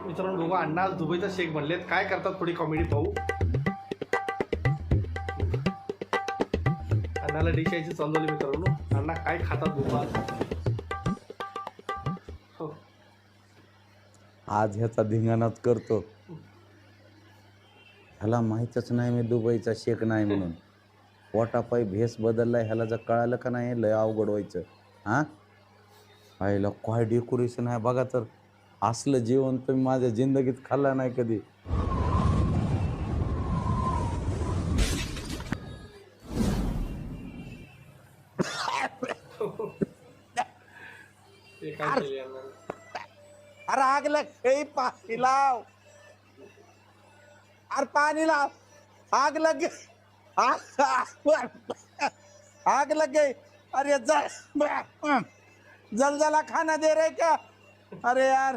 मित्रांनो बघू अण्णा आज दुबईचा शेख बनलेत. काय करतात थोडी कॉमेडी पाहू. अण्णाला डिश यायची चालवली मित्रांनो. अण्णा काय खातात दुपार. हो आज ह्याचा धिंगाणाच करतो. ह्याला माहीतच नाही मी दुबईचा शेख नाही म्हणून. पोटापायी भेस बदललाय ह्याला जर कळालं का नाही लय अवघड व्हायचं. हां आईला काय डेकोरेशन आहे बघा तर. असलं जेवण तुम्ही माझ्या जिंदगीत खाल्लं नाही कधी. ते काय केले अण्णाने. अरे आग लग पाणी लाव. अरे पाणी लाव. आग लग गई. आग लग गई. अरे जल जला खाना दे रहे क्या. अरे यार